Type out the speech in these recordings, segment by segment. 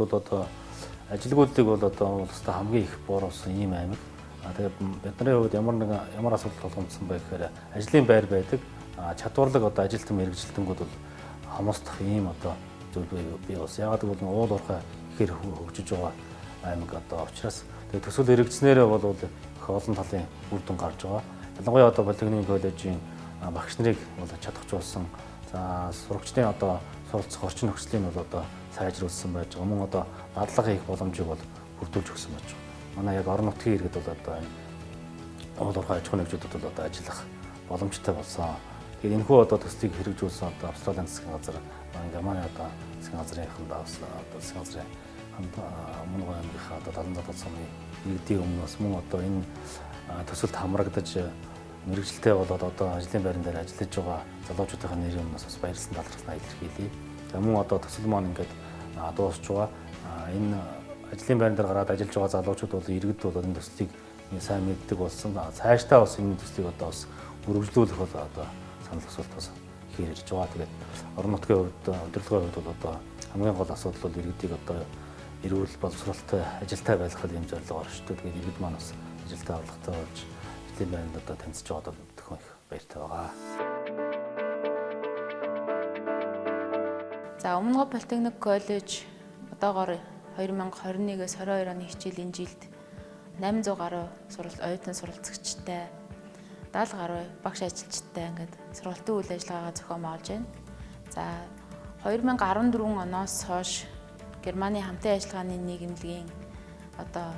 бол одоо ажилгүйдлийг бол одоо тусдаа хамгийн их бууруулсан ийм аймаг. Тэгээд бидний хувьд ямар асуудал тулгамдсан бэ гэхээр ажлын байр байдаг. Чадварлаг одоо ажилтан мэрэгжилтэнгүүд бол хамаастах ийм одоо зүйл бий бас. Ягаад гэвэл уул уурхай ихээр хөгжиж байгаа аймаг одоо учраас тэгээд төсөл хэрэгжснээрээ бол их олон талын үр дүн гарч байгаа. Ялангуяа одоо Политехникийн коллежийн багш нарыг бол чадахжуулсан. За сурагчдын одоо суралцах орчин нөхцөлийг бол одоо сайжруулсан байж байгаа. Мөн одоо дадлага хийх боломжийг бол бүрдүүлж өгсөн байж байгаа. Манай яг орон нутгийн иргэд бол одоо энэ уул уурхай аж ахуйн нэгжүүдэд бол одоо ажиллах боломжтой болсон. Тэгээд энэхүү одоо төслийг хэрэгжүүлсэн одоо Австралийн засгийн газар, Германы одоо засгийн газрынхан бас одоо засгийн газрын мөн аймгийнхаа одоо 77 сумын иргэдийн өмнөөс мөн одоо энэ төсөлд хамрагдаж мэрэгжилтэй болоод одоо ажлын байран дээр ажиллаж байгаа залуучуудын нэрийн өмнөөс бас баярлсан талархснаа илэрхийлье. Тэгээд мөн одоо төсөл маань ингээд дуусч байгаа. Энэ ажлын байран дээр гараад ажиллаж байгаа залуучууд бол иргэд бол энэ төслийг сайн мэддэг болсон. Цаашдаа бас энэ төслийг одоо бас үргэлжлүүлэх бол одоо санал асуулт бас ихээр ирж байгаа. Тэгээд орон нутгийн хувьд удирдлагын хувьд бол одоо хамгийн гол асуудал бол иргэдийг одоо эрүүл боловсролтой ажилтай байлгахад юм зорилгоор шүү дээ. Тэгээд иргэд маань бас ажилтай авралтай болж ажлын байранд одоо танилцж байгаа төдхөн их баяртай байгаа. За Өмнөгов Политехник коллеж одоогоор 2021-с 22 оны хичээлийн жилд 800 гаруй оюутан суралцагчтай 70 гаруй багш ажилчтай ингээд сургалтын үйл ажиллагаагаа зохион байгуулж байна. За 2014 оноос хойш Германы хамтын ажиллагааны нийгэмлэгийн одоо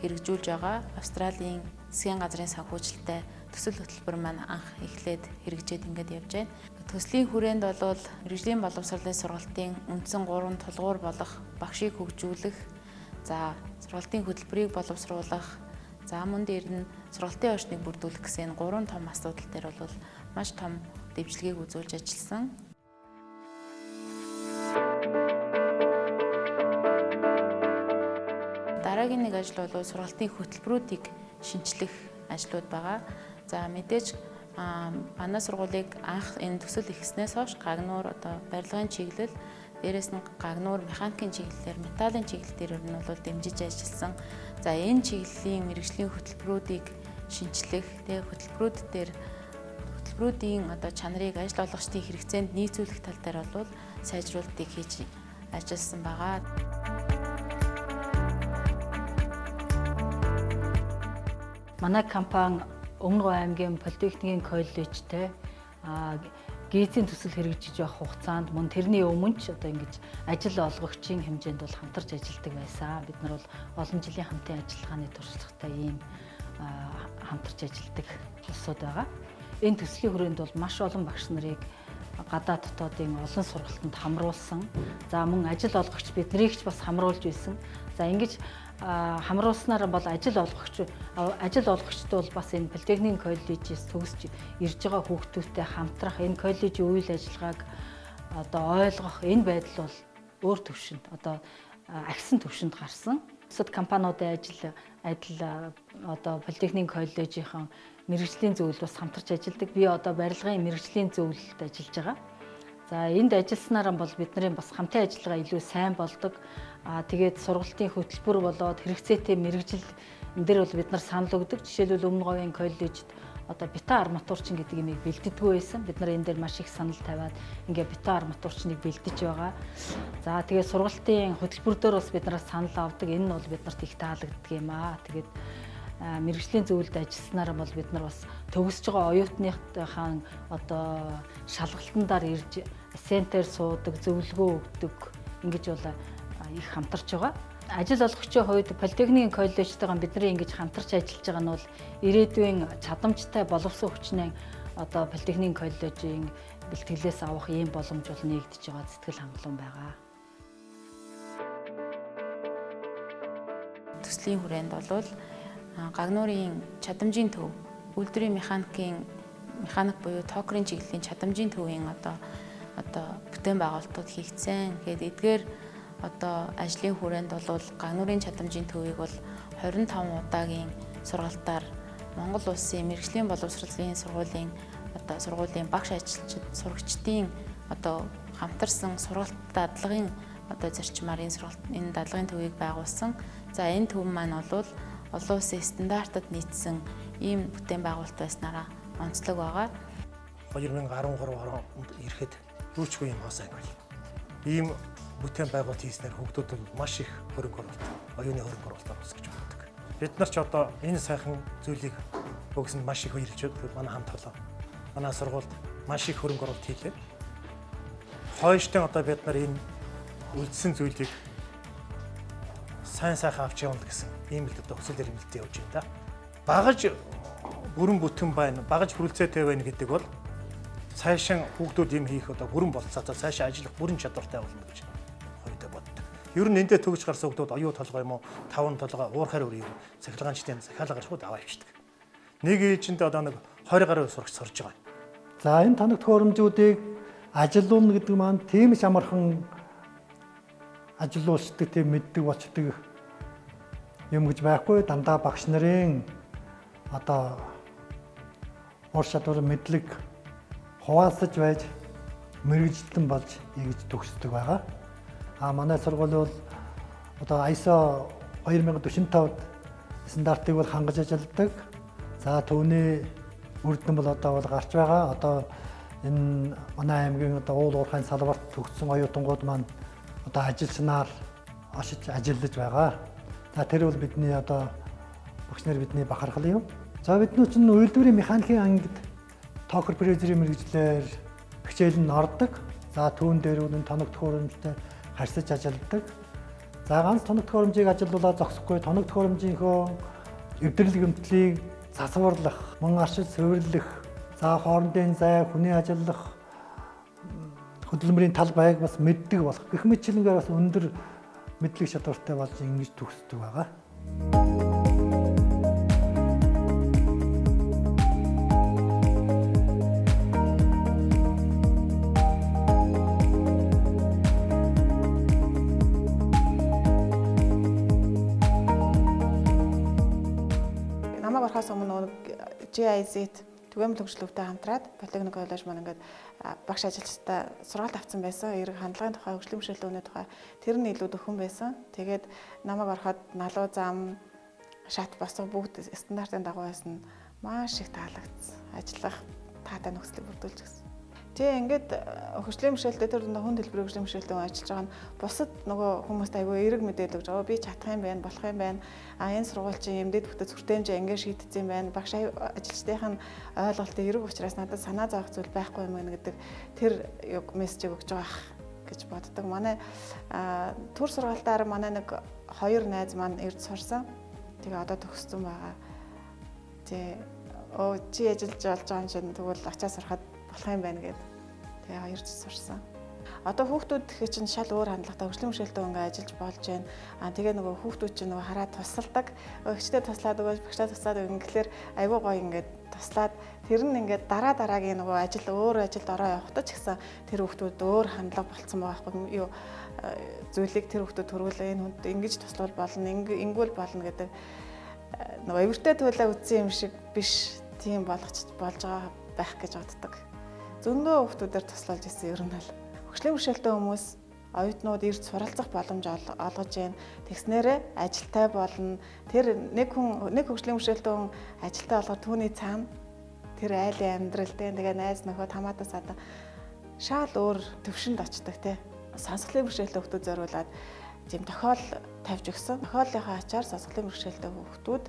хэрэгжүүлж байгаа Австралийн засгийн газрын санхүүжилттэй төсөл хөтөлбөр маань анх эхлээд хэрэгжээд ингээд явж байна. Төслийн хүрээнд бол мэргэжлийн боловсролын сургалтын үндсэн 3 тулгуур болох багшийг хөгжүүлэх, за сургалтын хөтөлбөрийг боловсруулах, за мөн дээр нь сургалтын орчныг бүрдүүлэх гэсэн 3 том асуудал дээр бол маш том дэвшлэгийг үзүүлж ажилласан. Дараагийн нэг ажил бол сургалтын хөтөлбөрүүдийг шинчлэх ажлууд байгаа. За мэдээж манай сургуулийг анх энэ төсөл эхлснээс хойш гагнуур одоо барилгын чиглэл, дээрээс нь гагнуур механикийн чиглэлээр, металлын чиглэлээр нь бол дэмжиж ажилласан. За энэ чиглэлийн мэргэжлийн хөтөлбөрүүдийг шинчлэх, тэгээ хөтөлбөрүүдийн одоо чанарыг ажил олгогчдын хэрэгцээнд нийцүүлэх тал дээр бол сайжруулалтыг хийж ажилласан байгаа. Манай компани Өмнөгов аймгийн Политехникийн коллежтэй гизийн төсөл хэрэгжиж байх хугацаанд мөн тэрний өмнө ч одоо ингэж ажил олгогчийн хэмжээнд бол хамтарч ажилладаг байсан. Бид нар бол олон жилийн хамтын ажиллагааны туршлагатай ийм хамтарч ажилладаг улсууд байгаа. Энэ төслийн хүрээнд бол маш олон багш нарыг гадаад дотоодын олон сургалтанд хамруулсан. За мөн ажил олгогч биднийг ч бас хамруулж байсан. За ингэж хамруулснаар бол ажил олгогчд бол бас энэ Политехникийн коллежээс төгсж ирж байгаа хүүхдүүдтэй хамтрах, энэ коллежийн үйл ажиллагааг одоо ойлгох энэ байдал бол өөр төвшөнд одоо агсан төвшөнд гарсан. Бусад компаниудын адил одоо Политехникийн коллежийн мэргэжлийн зөвлөлд бас хамтарч ажилладаг. Би одоо барилгын мэргэжлийн зөвлөлд ажиллаж байгаа. За энд ажилласнараа бол бидний бас хамтын ажиллагаа илүү сайн болдог. Тэгээд сургалтын хөтөлбөр болоод хэрэгцээтэй мэргэжил энэ дээр бол бид нар санал өгдөг. Жишээлбэл Өмнөговын коллежид одоо бетон арматурчин гэдэг юмыг бэлддэггүй байсан. Бид нар энэ дээр маш их санал тавиад ингээ бетон арматурчныг бэлдэж байгаа. За тэгээд сургалтын хөтөлбөр дээр бас бид нар санал авдаг. Энэ нь бол биднэрт их таалагддаг юм аа. Тэгээд мэргэжлийн зөвлөлд ажилласнараа бол бид нар бас төгсөж байгаа оюутныхаа одоо шалгалтандаар ирж центр суудаг, зөвлөгөө өгдөг ингэж бол их хамтарч байгаа. Ажил олгогчийн хувьд Политехникийн коллежтэйгээ бидний ингэж хамтарч ажиллаж байгаа нь бол ирээдүйн чадамжтай боловсон хүчнээ одоо Политехникийн коллежийн бэлтгэлээс авах ийм боломж бол нэгдэж байгаа сэтгэл хангалуун байгаа. Төслийн хүрээнд бол гагнуурын чадамжийн төв, үйлдвэрийн механик буюу токерийн чиглэлийн чадамжийн төвийн одоо бүтээн байгуулалтууд хийгдсэн. Тэгээд эдгээр одоо ажлын хүрээнд бол гагнуурын чадамжийн төвийг бол 25 удаагийн сургалтаар Монгол улсын мэргэжлийн боловсролын сургуулийн багш ажилчид сурагчдын одоо хамтарсан сургалт дадлагын одоо зарчмаар энэ дадлагын төвийг байгуулсан. За энэ төв маань бол олон улсын стандартад нийцсэн ийм бүтээн байгуулалт байснараа онцлог байгаа. 2013 онд ирэхэд юучгүй юм хасаа байв. Ийм бүтээн байгуулалт хийснээр хүүхдүүд нь маш их хөрөнгө оруулалт, оюуны хөрөнгө оруулалт оруулсан гэж боддог. Бид нар ч одоо энэ сайхан зүйлийг өгсөнд маш их баярлж байна. Манай хамт олон манай сургуульд маш их хөрөнгө оруулалт хийлээ. Хойштын одоо бид нар энэ үлдсэн зүйлийг сайн сайхан авч явна гэсэн ийм л одоо хүсэл эрмэлзэл явж байна да. Багаж бүрэн бүтэн байна, багаж хүрэлцээтэй байна гэдэг бол цаашаа хүүхдүүд юм хийх одоо бүрэн болцоо цаашаа ажиллах бүрэн чадвартай болно гэж хоёроо боддог. Ер нь эндээ төгж гарсан хүүхдүүд оюу толгой юм уу, таван толгой, уурхаар өрөө юм, цахилгаанчдын захиалга гарахуд аваа явчихдаг. Нэг ээлжиндээ одоо нэг 20 гаруй сурагч сурж байгаа. За энэ тоног төхөөрөмжүүдийг ажилуулна гэдэг маань тийм ч амархан ажилуулдаг, тийм мэддэг болчдөг юм гэж байхгүй. Дандаа багш нарын одоо ур чадвар мэдлэг хуваалцаж байж мэрэгжилтэн болж ийгж төгсдөг байгаа. Манай сургууль бол одоо ISO 2045 стандартыг бол хангаж ажилладаг. За түүний үр дүн бол одоо гарч байгаа. Одоо энэ манай аймгийн одоо уул уурхайн салбарт төгссөн оюутангууд маань одоо ажилчнаар очиж ажиллаж байгаа. За тэр бол бидний одоо багш нар бидний бахархал юм. За бид нөө чинь үйлдвэрийн механикийн ангид токер фрезерийн мэргэжлэр хичээл нь ордог. За түүн дээр үнэн тоног төхөөрөмжтэй харьцаж ажилладаг. За ганц тоног төхөөрөмжийг ажилуулаад зогсохгүй тоног төхөөрөмжийнхөө эвдэрлэг өмтлийг засварлах, мөн арчил цэвэрлэх, за хоорондын зай, хүний ажиллах хөдөлмөрийн тал байг бас мэддэг болох. Гэх мэтчилэнгээр бас өндөр мэдлэг чадвартай болж ингэж төгсдөг байгаа. Намайг орохоос өмнө GIZ түгээмэл хөгжлөвтэй хамтраад Политехник коллеж маань ингээд багш ажилчтай сургаалт авсан байсан. Эрэг хандлагын тухай, хөгжлийн бэрхшээлтэй тухай тэр нь илүү дөхөн байсан. Тэгээд намайг ороход налуу зам, шат босго бүгд стандартын дагуу байсан. Маш их таалагдсан. Ажиллах таатай нөхцөлийг бүрдүүлж гисэн. Тэгээ ингээд хөгжлийн бэрхшээлтэй тэр хүн хэлбэрийн хөгжлийн бэрхшээлтэй ажиллаж байгаа нь бусад нөгөө хүмүүст аягүй эерэг мэдээлэл өгж байгаа. Би чадах юм байна, болох юм байна. Энэ сургууль чинь эмдээд бүтэц хүртээмжээ ингээд шийдсэн юм байна. Багш ажилчдын ойлголтыг эерэг учраас надад санаа зовох зүйл байхгүй юм байна гэдэг тэр мессежийг өгж байгаа гэж боддог. Манай төр сургаалтаар манай нэг хоёр найз маань эрд сурсан. Тэгээ одоо төгссөн байгаа. Чи ажиллаж болж байгаа юм чинь тэгвэл очиад сурахад болох юм байна гэдэг. Тэгээ хоёр жил сурсан. Одоо хүүхдүүд гэхэд чинь шал өөр хандлагатай хөгжлийн бэрхшээлтэй ингээ ажиллаж болж байна. Тэгээ нөгөө хүүхдүүд чинь нөгөө хараад тусалдаг. Өгчтэй туслаад өгөөж, багштай туслаад өгнө гэхэлэр айгүй гоё ингээд туслаад тэр нь ингээд дараагийн нөгөө өөр ажилд ороо явахдаа ч гэсэн тэр хүүхдүүд өөр хандлага болцсон байгаа байхгүй юу зүйлийг тэр хүүхдүүд төрүүлээ энэ хүнд ингэж туслал болно, ингүүл болно гэдэг нөгөө эвэртэй туйлаа үтсэн юм шиг биш тийм болж байгаа байх гэж боддог. Зөндөө хүүхдүүдээр туслалж ирсэн ер нь л хөгжлийн бэрхшээлтэй хүмүүс оюутнууд эрд суралцах боломж олгож байна. Тэгснээрээ ажилтай болно. Тэр нэг хөгжлийн бэрхшээлтэй хүн ажилтай болгоод түүний цаана тэр айлын амьдралтай тэгээ найз нөхөд хамаатаас одоо шал өөр төвшөнд очдог тий. Сонсголын бэрхшээлтэй хүүхдүүд зориулаад тийм тохиол тавьж өгсөн. Тохиолынхаа ачаар сонсголын бэрхшээлтэй хүүхдүүд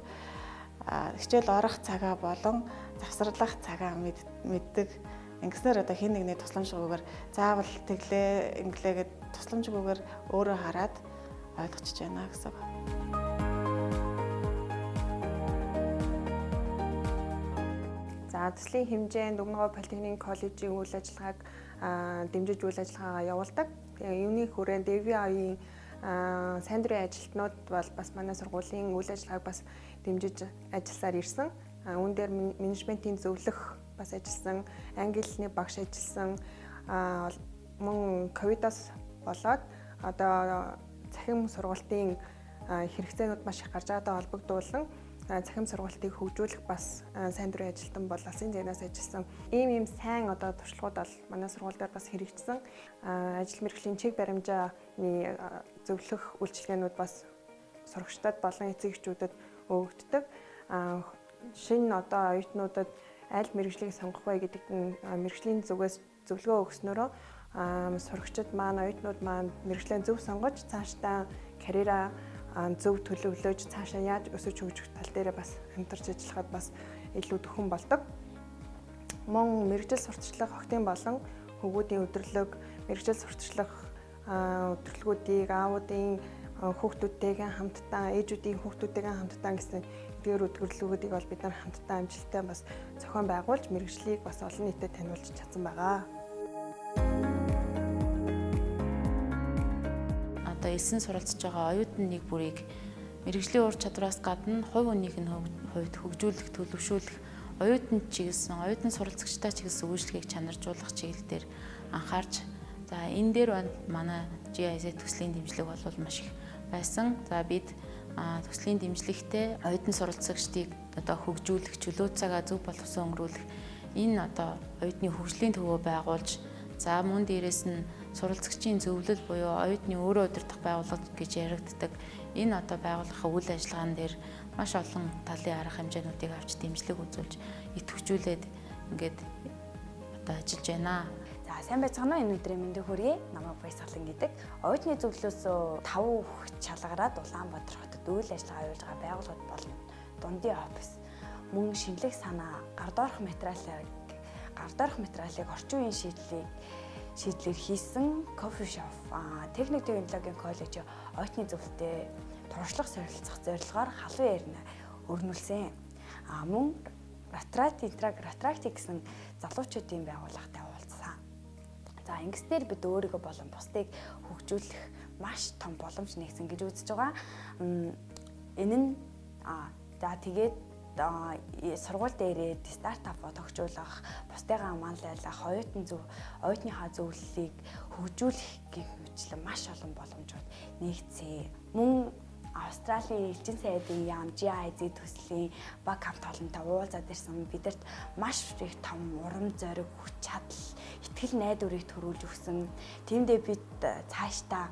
хичээл орох цагаа болон завсарлах цагаа мэддэг. Ингэснээр одоо хин нэгний тусламжгүйгээр заавал тэглээ инглээ гэд тусламжгүйгээр өөрөө хараад ойлгочихж байна гэсэн. За төслийн хэмжээнд Өмнөгов Политехник коллежийн үйл ажиллагааг дэмжиж үйл ажиллагаагаа явуулдаг. Тэгээ юуны хүрээнд DVI-ийн сайн дурын ажилтнууд бол бас манай сургуулийн үйл ажиллагааг бас дэмжиж ажилласаар ирсэн. Үүн дээр менежментийн зөвлөх бас ажилласан, англи хэлний багш ажилласан, мөн ковидоос болоод одоо цахим сургалтын хэрэгцээнүүд маш их гарч байгаатай холбогдуулан захим сургалтыг хөгжүүлэх бас сайн дурын ажилтан бол Асын зэнээс ажилласан. Ийм сайн одоо туршлагууд бол манай сургууль дээр бас хэрэгжсэн. Ажил мэргэжлийн чиг баримжааны зөвлөх үйлчилгээнүүд бас сурагчдад болон эцэг эхчүүдэд өгөгддөг. Шинэ одоо оюутнуудад аль мэргэжлийг сонгох вэ гэдэгт нь мэргэжлийн зүгээс зөвлөгөө өгснөөрөө сурагчид маань, оюутнууд маань мэргэжлээ зөв сонгож цаашдаа карьераа зөв төлөвлөж цаашаа яаж өсөж хөгжих тал дээр бас хамтарч ажиллахад бас илүү төхөн болдог. Мөн мэргэжил сурталчлах охидын болон хөвгүүдийн өдөрлөг, мэргэжил сурталчлах өдөрлөгүүдийг аавуудын хүүхдүүдтэйгээ хамтдаа, ээжүүдийн хүүхдүүдтэйгээ хамтдаа гэсэн эдгээр өдөрлөгүүдийг бол бид нар хамтдаа амжилттай бас зохион байгуулж мэргэжлийг бас олон нийтэд таниулж чадсан байгаа. Одоо элсэн суралцж байгаа оюутны нэг бүрийг мэргэжлийн ур чадвараас гадна хувь хүнийх нь хувьд хөгжүүлэх, төлөвшүүлэх, оюутанд чиглэсэн, оюутны суралцагчдаа чиглэсэн үйлчлэгийг чанаржуулах чиглэлээр анхаарч, за энэ дээр манай GIZ төслийн дэмжлэг бол маш их байсан. За бид төслийн дэмжлэгтэй оюутны суралцагчдыг одоо хөгжүүлэх, чөлөө цагаа зөв боловсон өнгөрүүлэх, энэ одоо оюутны хөгжлийн төвөө байгуулж, за мөн дээрэс нь суралцагчийн зөвлөл буюу оюутны өөрөө удирдах байгууллага гэж яригддаг энэ одоо байгууллагын үйл ажиллагаан дээр маш олон талын арга хэмжээнүүдийг авч дэмжлэг үзүүлж идэвхжүүлээд ингээд одоо ажиллаж байна. За сайн байцгаана уу, энэ өдрийн мэндийг хүргэе. Намайг Баясгалан гэдэг. Оюутны зөвлөлөөс 5 хүүхэд шалгараад Улаанбаатар хотод үйл ажиллагаа явуулж байгаа байгууллагууд болно. Дундын офис, мөн шинэлэг санаа, гардоорох материалыг орчин үеийн шийдлэр хийсэн кофе шоп, техник технологийн коллеж оюутны зөвлөлтөд туршлага солилцох зорилгоор халуун ярина өрнүүлсэн. Мөн Ратракти гэсэн залуучуудын байгууллагатай уулзсан. За ингэснээр бид өөрийгөө болон бусдыг хөгжүүлэх маш том боломж нэгсэн гэж үзэж байгаа. Энэ нь за тэгээд сургууль дээрээ стартапууд тогтжуулах, бусдыгаа манлайлах, оюутныхаа зөвлөлийг хөгжүүлэх гэх мэтлэн маш олон боломжууд нэгдсэн. Мөн Австралийн элчин сайдын яам GIZ төслийн баг хамт олонтой уулзаад ирсэн. Бидэрт маш их том урам зориг, хүч чадал, итгэл найдварыг төрүүлж өгсөн. Тиймдээ бид цаашдаа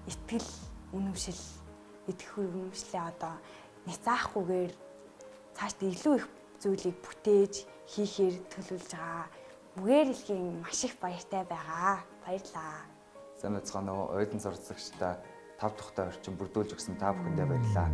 итгэл үнэмшлээ одоо няцаахгүйгээр цаашдаа илүү их зүйлийг бүтээж хийхээр төлөвлөж байгаа. Бүгээр хэлхийн маш их баяртай байгаа. Баярлалаа. Сайн байцгаана уу, оюутан суралцагчдаа 5 дахь орчин бүрдүүлж өгсөн та бүхэндээ баярлалаа.